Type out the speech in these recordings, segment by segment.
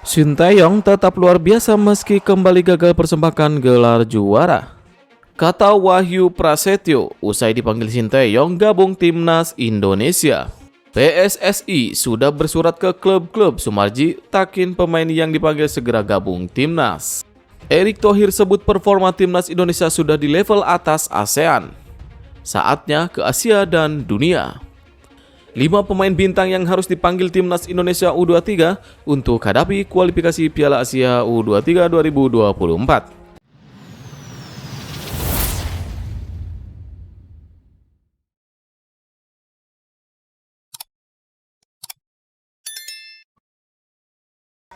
Sinteyong tetap luar biasa meski kembali gagal persembahkan gelar juara. Kata Wahyu Prasetyo usai dipanggil Sinteyong gabung timnas Indonesia. PSSI sudah bersurat ke klub-klub Sumarji takin pemain yang dipanggil segera gabung timnas. Erick Thohir sebut performa timnas Indonesia sudah di level atas ASEAN. Saatnya ke Asia dan dunia. 5 pemain bintang yang harus dipanggil timnas Indonesia U23 untuk hadapi kualifikasi Piala Asia U23 2024.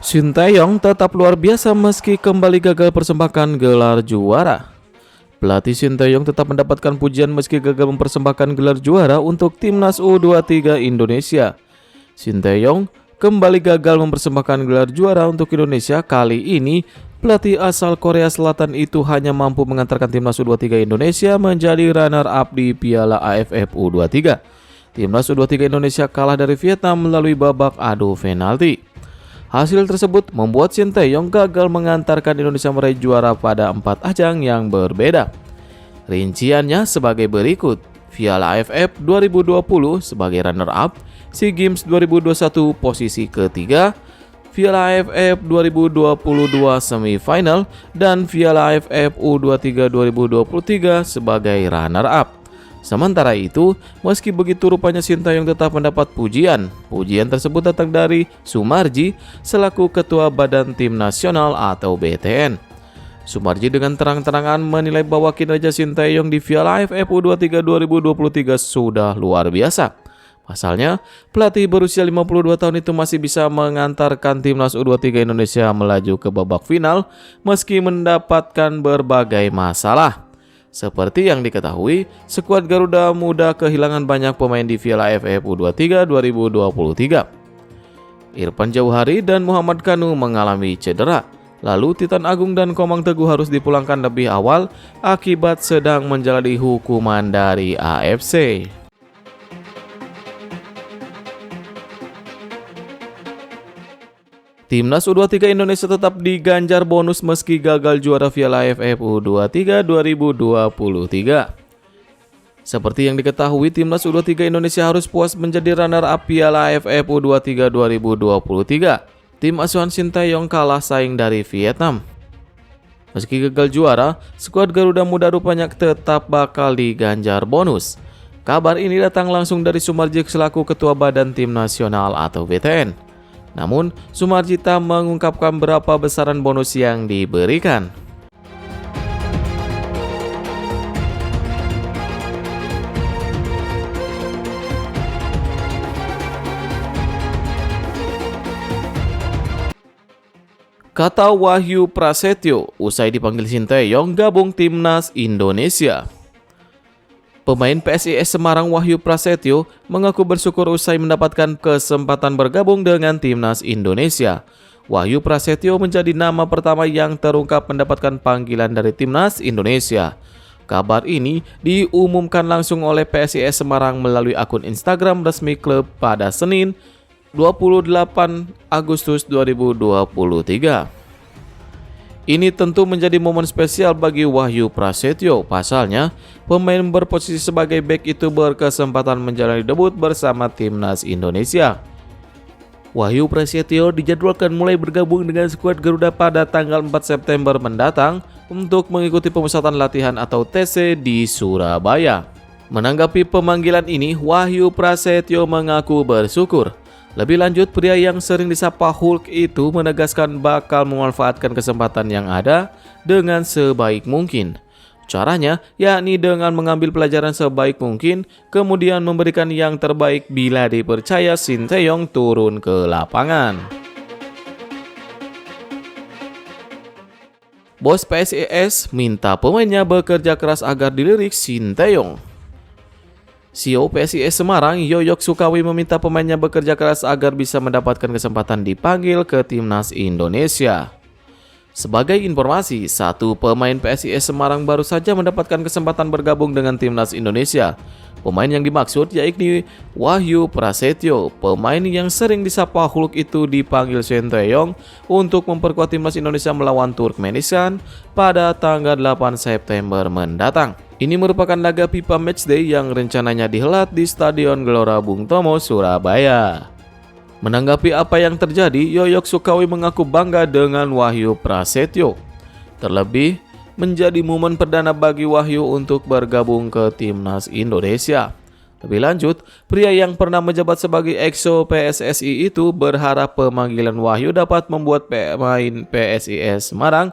Sinteyong tetap luar biasa meski kembali gagal persembahkan gelar juara. Pelatih Sinteyong tetap mendapatkan pujian meski gagal mempersembahkan gelar juara untuk timnas U23 Indonesia. Sinteyong kembali gagal mempersembahkan gelar juara untuk Indonesia. Kali ini, pelatih asal Korea Selatan itu hanya mampu mengantarkan timnas U23 Indonesia menjadi runner-up di Piala AFF U23. Timnas U23 Indonesia kalah dari Vietnam melalui babak adu penalti. Hasil tersebut membuat Sinteyong gagal mengantarkan Indonesia meraih juara pada 4 ajang yang berbeda. Rinciannya sebagai berikut: Piala AFF 2020 sebagai runner-up, SEA Games 2021 posisi ketiga, Piala AFF 2022 semifinal, dan Piala AFF U23 2023 sebagai runner-up. Sementara itu, meski begitu rupanya Sinteyong tetap mendapat pujian. Pujian tersebut datang dari Sumarji selaku Ketua Badan Tim Nasional atau BTN. Sumarji dengan terang-terangan menilai bahwa kinerja Sinteyong di Piala AFF U23 2023 sudah luar biasa. Pasalnya, pelatih berusia 52 tahun itu masih bisa mengantarkan timnas U23 Indonesia melaju ke babak final meski mendapatkan berbagai masalah. Seperti yang diketahui, skuad Garuda Muda kehilangan banyak pemain di Piala AFF U23 2023. Irfan Jauhari dan Muhammad Kanu mengalami cedera. Lalu Titan Agung dan Komang Teguh harus dipulangkan lebih awal akibat sedang menjalani hukuman dari AFC. Timnas U23 Indonesia tetap diganjar bonus meski gagal juara Piala AFF U23 2023. Seperti yang diketahui, Timnas U23 Indonesia harus puas menjadi runner-up Piala AFF U23 2023. Tim asuhan Sinteyong kalah saing dari Vietnam. Meski gagal juara, skuad Garuda Muda rupanya tetap bakal diganjar bonus. Kabar ini datang langsung dari Sumarji selaku Ketua Badan Tim Nasional atau BTN. Namun, Sumarji tak mengungkapkan berapa besaran bonus yang diberikan. Kata Wahyu Prasetyo usai dipanggil Sinteyong gabung timnas Indonesia. Pemain PSIS Semarang Wahyu Prasetyo mengaku bersyukur usai mendapatkan kesempatan bergabung dengan timnas Indonesia. Wahyu Prasetyo menjadi nama pertama yang terungkap mendapatkan panggilan dari timnas Indonesia. Kabar ini diumumkan langsung oleh PSIS Semarang melalui akun Instagram resmi klub pada Senin 28 Agustus 2023. Ini tentu menjadi momen spesial bagi Wahyu Prasetyo. Pasalnya, pemain berposisi sebagai bek itu berkesempatan menjalani debut bersama timnas Indonesia. Wahyu Prasetyo dijadwalkan mulai bergabung dengan skuad Garuda pada tanggal 4 September mendatang untuk mengikuti pemusatan latihan atau TC di Surabaya. Menanggapi pemanggilan ini, Wahyu Prasetyo mengaku bersyukur. Lebih lanjut, pria yang sering disapa Hulk itu menegaskan bakal memanfaatkan kesempatan yang ada dengan sebaik mungkin. Caranya yakni dengan mengambil pelajaran sebaik mungkin, kemudian memberikan yang terbaik bila dipercaya Sinteyong turun ke lapangan. Bos PSIS minta pemainnya bekerja keras agar dilirik Sinteyong. CEO PSIS Semarang, Yoyok Sukawi meminta pemainnya bekerja keras agar bisa mendapatkan kesempatan dipanggil ke timnas Indonesia. Sebagai informasi, satu pemain PSIS Semarang baru saja mendapatkan kesempatan bergabung dengan timnas Indonesia. Pemain yang dimaksud yakni Wahyu Prasetyo. Pemain yang sering disapa Hulk itu dipanggil Sinteyong untuk memperkuat timnas Indonesia melawan Turkmenistan pada tanggal 8 September mendatang. Ini merupakan laga FIFA Matchday yang rencananya dihelat di Stadion Gelora Bung Tomo, Surabaya. Menanggapi apa yang terjadi, Yoyok Sukawi mengaku bangga dengan Wahyu Prasetyo. Terlebih, menjadi momen perdana bagi Wahyu untuk bergabung ke timnas Indonesia. Lebih lanjut, pria yang pernah menjabat sebagai EXO PSSI itu berharap pemanggilan Wahyu dapat membuat pemain PSIS Semarang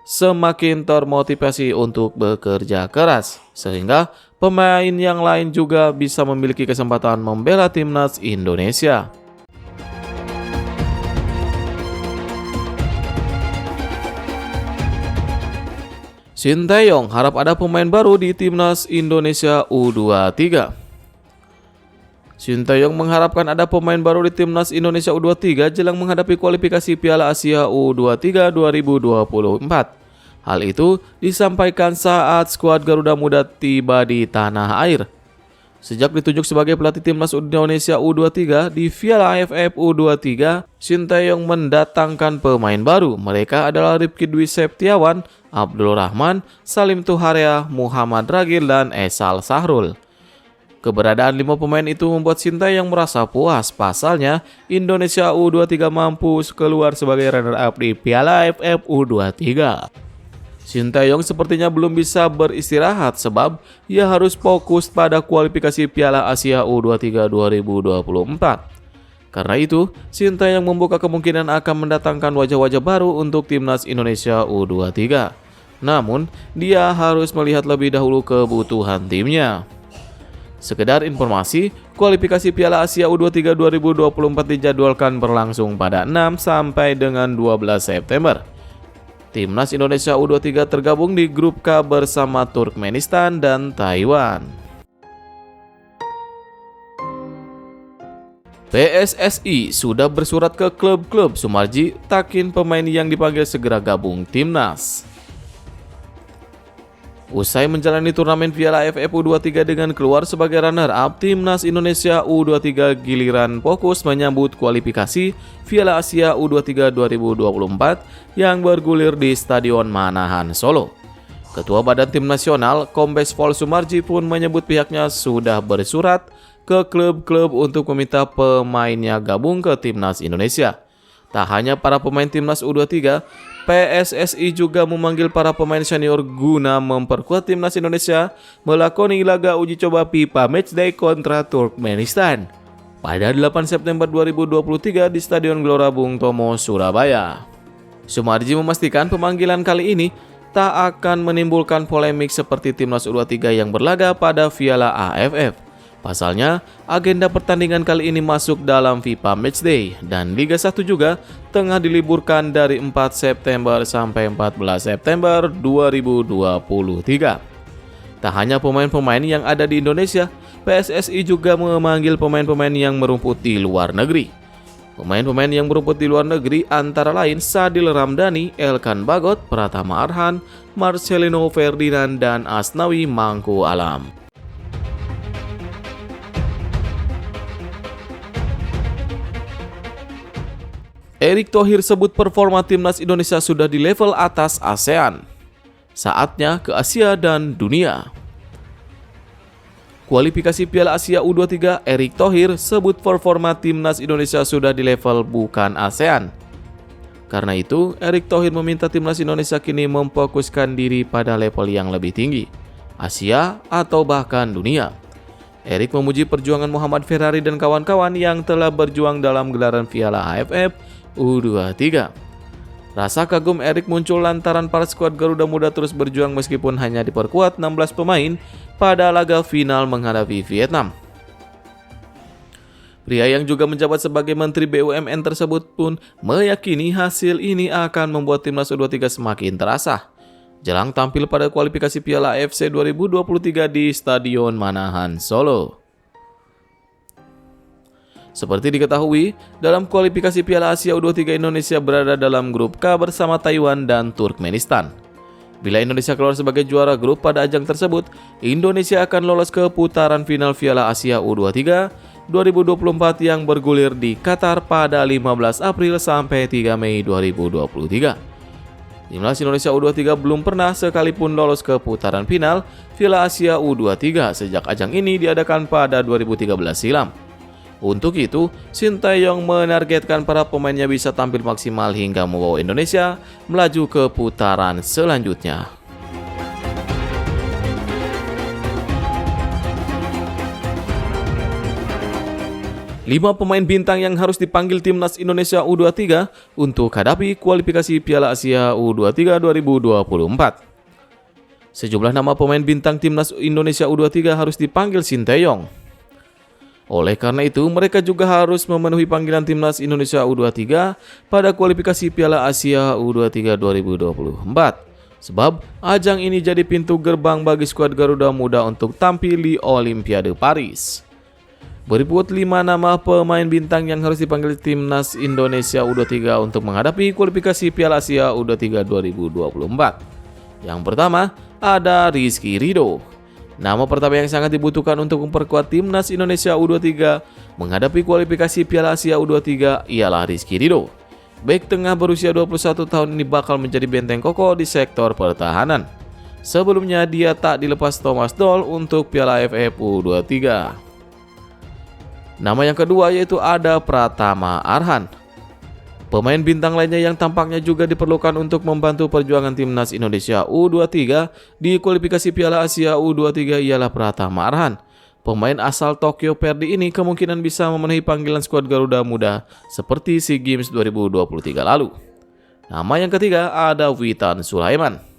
semakin termotivasi untuk bekerja keras, sehingga pemain yang lain juga bisa memiliki kesempatan membela timnas Indonesia. Sinteyong harap ada pemain baru di timnas Indonesia U23. Sinteyong mengharapkan ada pemain baru di timnas Indonesia U23 jelang menghadapi kualifikasi Piala Asia U23 2024. Hal itu disampaikan saat skuad Garuda Muda tiba di tanah air. Sejak ditunjuk sebagai pelatih timnas Indonesia U23 di Piala AFF U23, Sinteyong mendatangkan pemain baru. Mereka adalah Rifki Dwi Septiawan, Abdul Rahman, Salim Tuharia, Muhammad Ragil, dan Esal Sahrul. Keberadaan 5 pemain itu membuat Sinteyong merasa puas. Pasalnya, Indonesia U23 mampu keluar sebagai runner-up di Piala AFF U23. Sinteyong sepertinya belum bisa beristirahat sebab ia harus fokus pada kualifikasi Piala Asia U23 2024. Karena itu, Sinteyong membuka kemungkinan akan mendatangkan wajah-wajah baru untuk timnas Indonesia U23. Namun, dia harus melihat lebih dahulu kebutuhan timnya. Sekedar informasi, kualifikasi Piala Asia U23 2024 dijadwalkan berlangsung pada 6 sampai dengan 12 September. Timnas Indonesia U23 tergabung di grup K bersama Turkmenistan dan Taiwan. PSSI sudah bersurat ke klub-klub Sumarji takin pemain yang dipanggil segera gabung timnas. Usai menjalani turnamen Piala AFF U23 dengan keluar sebagai runner-up, timnas Indonesia U23 giliran fokus menyambut kualifikasi Piala Asia U23 2024 yang bergulir di Stadion Manahan, Solo. Ketua Badan Tim Nasional, Kombes Pol Sumarji pun menyebut pihaknya sudah bersurat ke klub-klub untuk meminta pemainnya gabung ke timnas Indonesia. Tak hanya para pemain timnas U23, PSSI juga memanggil para pemain senior guna memperkuat timnas Indonesia melakoni laga uji coba FIFA Matchday kontra Turkmenistan pada 8 September 2023 di Stadion Gelora Bung Tomo, Surabaya. Sumarji memastikan pemanggilan kali ini tak akan menimbulkan polemik seperti timnas U23 yang berlaga pada Piala AFF. Pasalnya, agenda pertandingan kali ini masuk dalam FIFA Matchday dan Liga 1 juga tengah diliburkan dari 4 September sampai 14 September 2023. Tak hanya pemain-pemain yang ada di Indonesia, PSSI juga memanggil pemain-pemain yang merumput di luar negeri. Pemain-pemain yang merumput di luar negeri antara lain Sadil Ramdhani, Elkan Bagot, Pratama Arhan, Marcelino Ferdinand, dan Asnawi Mangku Alam. Erick Thohir sebut performa timnas Indonesia sudah di level atas ASEAN. Saatnya ke Asia dan dunia. Kualifikasi Piala Asia U23, Erick Thohir sebut performa timnas Indonesia sudah di level bukan ASEAN. Karena itu, Erick Thohir meminta timnas Indonesia kini memfokuskan diri pada level yang lebih tinggi, Asia atau bahkan dunia. Erick memuji perjuangan Muhammad Ferrari dan kawan-kawan yang telah berjuang dalam gelaran Piala AFF U23. Rasa kagum Erick muncul lantaran para skuad Garuda Muda terus berjuang meskipun hanya diperkuat 16 pemain pada laga final menghadapi Vietnam. Pria yang juga menjabat sebagai Menteri BUMN tersebut pun meyakini hasil ini akan membuat timnas U23 semakin terasa jelang tampil pada kualifikasi Piala AFC 2023 di Stadion Manahan, Solo. Seperti diketahui, dalam kualifikasi Piala Asia U23 Indonesia berada dalam grup K bersama Taiwan dan Turkmenistan. Bila Indonesia keluar sebagai juara grup pada ajang tersebut, Indonesia akan lolos ke putaran final Piala Asia U23 2024 yang bergulir di Qatar pada 15 April sampai 3 Mei 2023. Timnas Indonesia U23 belum pernah sekalipun lolos ke putaran final Piala Asia U23 sejak ajang ini diadakan pada 2013 silam. Untuk itu, Sinteyong menargetkan para pemainnya bisa tampil maksimal hingga membawa Indonesia melaju ke putaran selanjutnya. Lima pemain bintang yang harus dipanggil Timnas Indonesia U23 untuk hadapi kualifikasi Piala Asia U23 2024. Sejumlah nama pemain bintang Timnas Indonesia U23 harus dipanggil Sinteyong. Oleh karena itu, mereka juga harus memenuhi panggilan Timnas Indonesia U23 pada kualifikasi Piala Asia U23 2024. Sebab ajang ini jadi pintu gerbang bagi skuad Garuda Muda untuk tampil di Olimpiade Paris. Berikut 5 nama pemain bintang yang harus dipanggil Timnas Indonesia U23 untuk menghadapi kualifikasi Piala Asia U23 2024. Yang pertama, ada Rizky Ridho. Nama pertama yang sangat dibutuhkan untuk memperkuat Timnas Indonesia U23 menghadapi kualifikasi Piala Asia U23 ialah Rizky Ridho. Bek tengah berusia 21 tahun ini bakal menjadi benteng kokoh di sektor pertahanan. Sebelumnya dia tak dilepas Thomas Doll untuk Piala AFF U23. Nama yang kedua yaitu ada Pratama Arhan. Pemain bintang lainnya yang tampaknya juga diperlukan untuk membantu perjuangan Timnas Indonesia U23 di kualifikasi Piala Asia U23 ialah Pratama Arhan. Pemain asal Tokyo Verdy ini kemungkinan bisa memenuhi panggilan skuad Garuda Muda seperti SEA Games 2023 lalu. Nama yang ketiga ada Witan Sulaiman.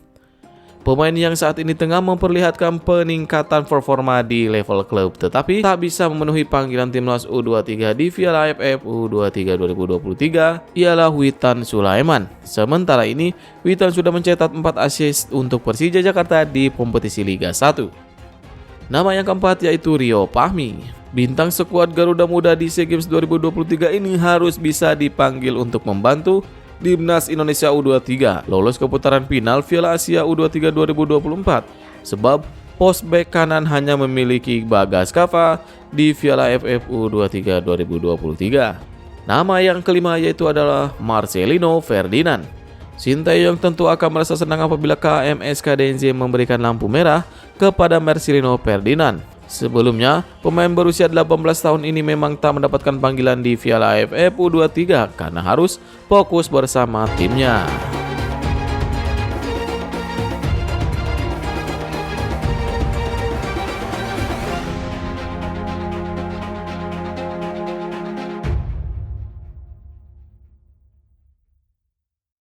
Pemain yang saat ini tengah memperlihatkan peningkatan performa di level klub tetapi tak bisa memenuhi panggilan Timnas U23 di Piala AFF U23 2023 ialah Witan Sulaiman. Sementara ini, Witan sudah mencetak 4 assist untuk Persija Jakarta di kompetisi Liga 1. Nama yang keempat yaitu Rio Fahmi. Bintang skuad Garuda Muda di SEA Games 2023 ini harus bisa dipanggil untuk membantu Timnas Indonesia U23 lolos ke putaran final Piala Asia U23 2024 sebab pos bek kanan hanya memiliki Bagas Kava di Piala AFF U23 2023. Nama yang kelima yaitu adalah Marcelino Ferdinand. Sinteyong tentu akan merasa senang apabila KMS KDNJ memberikan lampu merah kepada Marcelino Ferdinand. Sebelumnya, pemain berusia 18 tahun ini memang tak mendapatkan panggilan di Piala AFF U23 karena harus fokus bersama timnya.